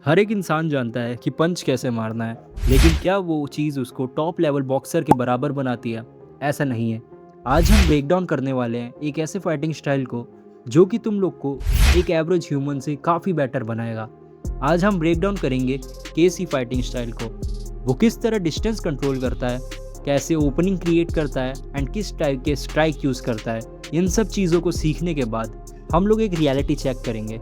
हर एक इंसान जानता है कि पंच कैसे मारना है, लेकिन क्या वो चीज़ उसको टॉप लेवल बॉक्सर के बराबर बनाती है? ऐसा नहीं है। आज हम ब्रेक डाउन करने वाले हैं एक ऐसे फाइटिंग स्टाइल को जो कि तुम लोग को एक एवरेज ह्यूमन से काफ़ी बेटर बनाएगा। आज हम ब्रेक डाउन करेंगे केसी फाइटिंग स्टाइल को। वो किस तरह डिस्टेंस कंट्रोल करता है, कैसे ओपनिंग क्रिएट करता है एंड किस टाइप के स्ट्राइक यूज़ करता है। इन सब चीज़ों को सीखने के बाद हम लोग एक रियलिटी चेक करेंगे।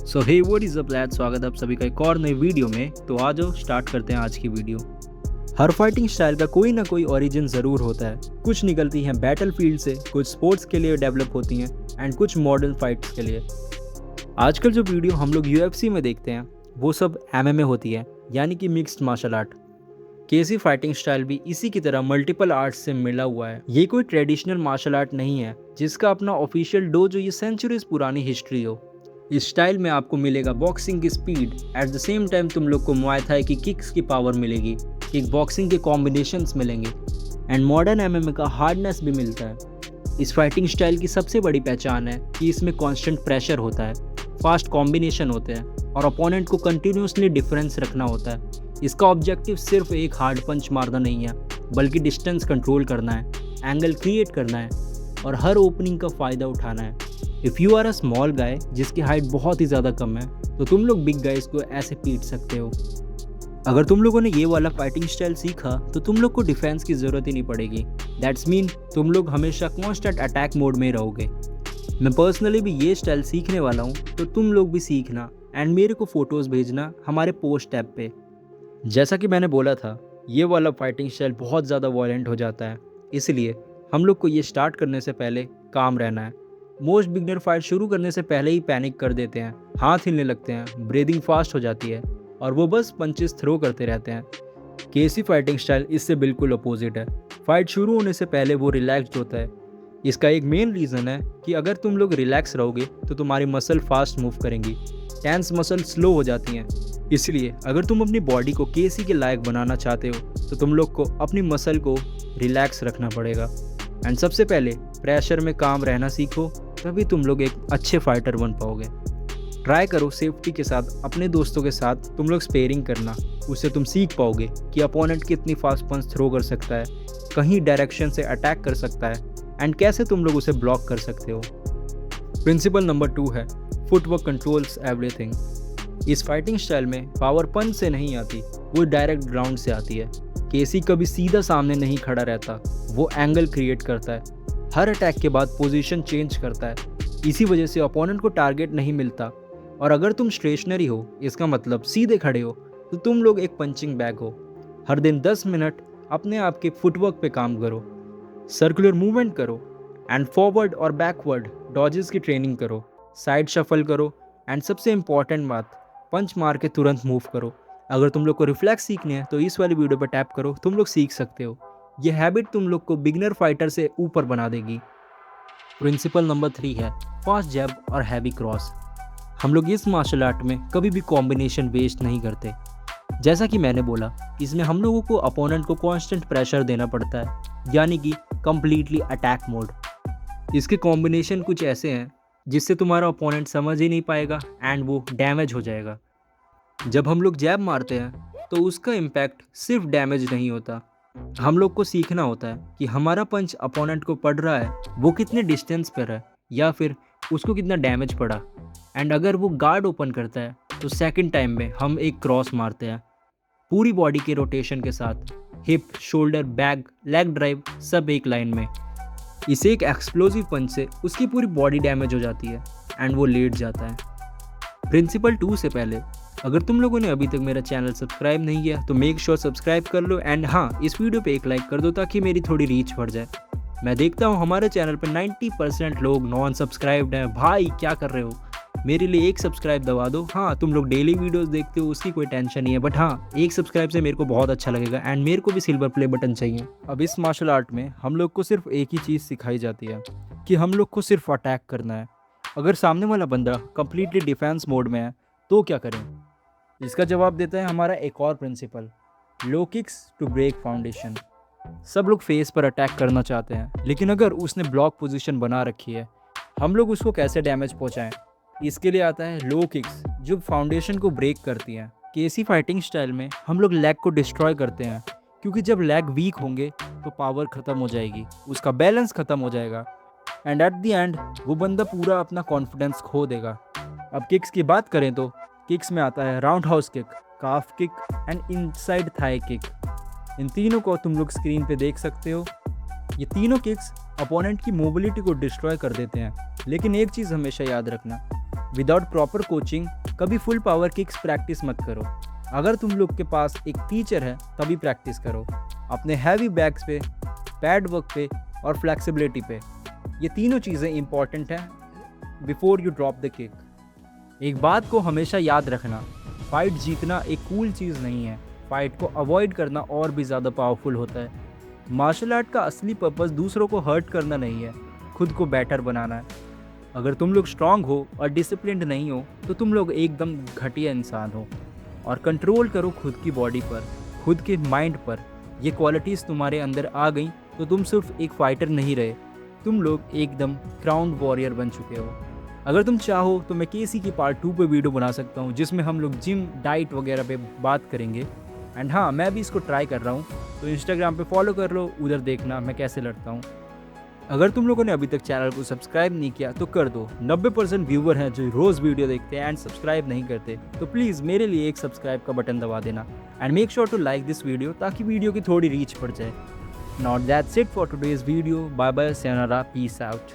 So hey what is up lad, स्वागत है आप सभी का एक और नई वीडियो में। तो आ जाओ स्टार्ट करते हैं आज की वीडियो। हर फाइटिंग स्टाइल का कोई ना कोई ओरिजिन ज़रूर होता है। कुछ निकलती हैं बैटल फील्ड से, कुछ स्पोर्ट्स के लिए डेवलप होती हैं एंड कुछ मॉडर्न फाइट्स के लिए। आजकल जो वीडियो हम लोग यूएफसी में देखते हैं वो सब एमएमए होती है, यानी कि मिक्स्ड मार्शल आर्ट। केसी फाइटिंग स्टाइल भी इसी की तरह मल्टीपल आर्ट्स से मिला हुआ है। ये कोई ट्रेडिशनल मार्शल आर्ट नहीं है जिसका अपना ऑफिशियल डोजो ये सेंचुरीज पुरानी हिस्ट्री हो। इस स्टाइल में आपको मिलेगा बॉक्सिंग की speed, at the same time तुम लोग को मुआय थाई की किक्स की पावर मिलेगी, किक बॉक्सिंग के कॉम्बिनेशंस मिलेंगे एंड मॉडर्न एमएमए का हार्डनेस भी मिलता है। इस फाइटिंग स्टाइल की सबसे बड़ी पहचान है कि इसमें कांस्टेंट प्रेशर होता है, फास्ट कॉम्बिनेशन होते हैं और अपोनेंट को कंटिन्यूसली डिफरेंस रखना होता है। इसका ऑब्जेक्टिव सिर्फ एक हार्ड पंच मारना नहीं है, बल्कि डिस्टेंस कंट्रोल करना है, एंगल क्रिएट करना है और हर ओपनिंग का फ़ायदा उठाना है। If you are a small guy जिसकी हाइट बहुत ही ज़्यादा कम है, तो तुम लोग बिग गाइज को ऐसे पीट सकते हो। अगर तुम लोगों ने ये वाला फाइटिंग स्टाइल सीखा तो तुम लोग को डिफेंस की ज़रूरत ही नहीं पड़ेगी। दैट्स मीन तुम लोग हमेशा कॉन्स्टेंट अटैक मोड में रहोगे। मैं पर्सनली भी ये स्टाइल सीखने वाला हूँ, तो तुम लोग भी सीखना एंड मेरे को फ़ोटोज़ भेजना हमारे पोस्ट टैब पे। जैसा कि मैंने बोला था, ये वाला फाइटिंग स्टाइल बहुत ज़्यादा वॉयलेंट हो जाता है, इसलिए हम लोग को ये स्टार्ट करने से पहले काम रहना है। मोस्ट बिगनर फाइट शुरू करने से पहले ही पैनिक कर देते हैं, हाथ हिलने लगते हैं, ब्रीदिंग फास्ट हो जाती है और वो बस पंचेस थ्रो करते रहते हैं। केसी फाइटिंग स्टाइल इससे बिल्कुल अपोजिट है। फाइट शुरू होने से पहले वो रिलैक्स्ड होता है। इसका एक मेन रीज़न है कि अगर तुम लोग रिलैक्स रहोगे तो तुम्हारी मसल फास्ट मूव करेंगी, टेंस मसल स्लो हो जाती हैं। इसलिए अगर तुम अपनी बॉडी को केसी के लायक बनाना चाहते हो तो तुम लोग को अपनी मसल को रिलैक्स रखना पड़ेगा एंड सबसे पहले प्रेशर में काम रहना सीखो, तभी तुम लोग एक अच्छे फाइटर बन पाओगे। ट्राई करो सेफ्टी के साथ अपने दोस्तों के साथ तुम लोग स्पेयरिंग करना, उससे तुम सीख पाओगे कि अपोनेंट कितनी फास्ट पंच थ्रो कर सकता है, कहीं डायरेक्शन से अटैक कर सकता है एंड कैसे तुम लोग उसे ब्लॉक कर सकते हो। प्रिंसिपल नंबर 2 है फुटवर्क कंट्रोल्स एवरीथिंग। इस फाइटिंग स्टाइल में पावर पंच से नहीं आती, वो डायरेक्ट ग्राउंड से आती है। केसी कभी सीधा सामने नहीं खड़ा रहता, वो एंगल क्रिएट करता है, हर अटैक के बाद पोजीशन चेंज करता है। इसी वजह से अपोनेंट को टारगेट नहीं मिलता और अगर तुम स्टेशनरी हो, इसका मतलब सीधे खड़े हो, तो तुम लोग एक पंचिंग बैग हो। हर दिन 10 मिनट अपने आप के फुटवर्क पे काम करो, सर्कुलर मूवमेंट करो एंड फॉरवर्ड और बैकवर्ड डॉजेस की ट्रेनिंग करो, साइड शफल करो एंड सबसे इम्पॉर्टेंट बात, पंच मार के तुरंत मूव करो। अगर तुम लोग को रिफ्लेक्स सीखने हैं तो इस वाली वीडियो पर टैप करो, तुम लोग सीख सकते हो। ये हैबिट तुम लोग को बिगनर फाइटर से ऊपर बना देगी। प्रिंसिपल नंबर 3 है फास्ट जैब और हैवी क्रॉस। हम लोग इस मार्शल आर्ट में कभी भी कॉम्बिनेशन वेस्ट नहीं करते। जैसा कि मैंने बोला, इसमें हम लोगों को अपोनेंट को कांस्टेंट प्रेशर देना पड़ता है, यानी कि कंप्लीटली अटैक मोड। इसके कॉम्बिनेशन कुछ ऐसे हैं जिससे तुम्हारा अपोनेंट समझ ही नहीं पाएगा एंड वो डैमेज हो जाएगा। जब हम लोग जैब मारते हैं तो उसका इम्पैक्ट सिर्फ डैमेज नहीं होता, हम लोग को सीखना होता है कि हमारा पंच अपोनेंट को पड़ रहा है वो कितने डिस्टेंस पर है या फिर उसको कितना डैमेज पड़ा। एंड अगर वो गार्ड ओपन करता है तो सेकंड टाइम में हम एक क्रॉस मारते हैं पूरी बॉडी के रोटेशन के साथ, hip, shoulder, back, leg drive सब एक लाइन में। इसे एक एक्सप्लोसिव पंच से उसकी पूरी बॉडी डैमेज हो जाती है एंड वो लेट जाता है। प्रिंसिपल 2 से पहले अगर तुम लोगों ने अभी तक मेरा चैनल सब्सक्राइब नहीं किया तो मेक श्योर सब्सक्राइब कर लो एंड हाँ, इस वीडियो पे एक लाइक कर दो ताकि मेरी थोड़ी रीच बढ़ जाए। मैं देखता हूँ हमारे चैनल पे 90% लोग नॉन सब्सक्राइब्ड हैं। भाई क्या कर रहे हो, मेरे लिए एक सब्सक्राइब दबा दो। हाँ, तुम लोग डेली वीडियोस देखते हो उसकी कोई टेंशन नहीं है, बट हाँ, एक सब्सक्राइब से मेरे को बहुत अच्छा लगेगा एंड मेरे को भी सिल्वर प्ले बटन चाहिए। अब इस मार्शल आर्ट में हम लोग को सिर्फ एक ही चीज़ सिखाई जाती है कि हम लोग को सिर्फ अटैक करना है। अगर सामने वाला बंदा कंप्लीटली डिफेंस मोड में है तो क्या करें? इसका जवाब देता है हमारा एक और principle, low kicks to break foundation. सब लोग फेस पर अटैक करना चाहते हैं, लेकिन अगर उसने ब्लॉक पोजीशन बना रखी है, हम लोग उसको कैसे डैमेज पहुंचाएं? इसके लिए आता है लो किक्स जो फाउंडेशन को ब्रेक करती हैं। केसी फाइटिंग स्टाइल में हम लोग लेग को डिस्ट्रॉय करते हैं, क्योंकि जब लेग वीक होंगे तो पावर ख़त्म हो जाएगी, उसका बैलेंस ख़त्म हो जाएगा एंड एट द एंड वो बंदा पूरा अपना कॉन्फिडेंस खो देगा। अब किक्स की बात करें तो किक्स में आता है roundhouse kick, calf kick and inside thigh kick. इन तीनों को तुम लोग स्क्रीन पे देख सकते हो। ये तीनों किक्स अपोनेंट की मोबिलिटी को डिस्ट्रॉय कर देते हैं, लेकिन एक चीज़ हमेशा याद रखना, विदाउट प्रॉपर कोचिंग कभी फुल पावर किक्स प्रैक्टिस मत करो। अगर तुम लोग के पास एक टीचर है तभी प्रैक्टिस करो, अपने हैवी बैग्स पे, पैड वर्क पे और फ्लेक्सिबिलिटी पे। ये तीनों चीज़ें इंपॉर्टेंट हैं before you drop the kick. एक बात को हमेशा याद रखना, फाइट जीतना एक कूल चीज़ नहीं है, फाइट को अवॉइड करना और भी ज़्यादा पावरफुल होता है। मार्शल आर्ट का असली पर्पस दूसरों को हर्ट करना नहीं है, खुद को बेटर बनाना है। अगर तुम लोग स्ट्रांग हो और डिसिप्लिन्ड नहीं हो तो तुम लोग एकदम घटिया इंसान हो। और कंट्रोल करो खुद की बॉडी पर, खुद के माइंड पर। ये क्वालिटीज़ तुम्हारे अंदर आ गई तो तुम सिर्फ एक फाइटर नहीं रहे, तुम लोग एकदम क्राउन वॉरियर बन चुके हो। अगर तुम चाहो तो मैं केसी की पार्ट 2 पे वीडियो बना सकता हूँ, जिसमें हम लोग जिम, डाइट वगैरह पे बात करेंगे। एंड हाँ, मैं भी इसको ट्राई कर रहा हूँ, तो इंस्टाग्राम पे फॉलो कर लो, उधर देखना मैं कैसे लड़ता हूँ। अगर तुम लोगों ने अभी तक चैनल को सब्सक्राइब नहीं किया तो कर दो। 90% व्यूवर हैं जो रोज़ वीडियो देखते हैं एंड सब्सक्राइब नहीं करते, तो प्लीज़ मेरे लिए एक सब्सक्राइब का बटन दबा देना and make sure to like this video, ताकि वीडियो की थोड़ी रीच बढ़ जाए। Now that's it for today's video. Bye bye, sayonara, peace out.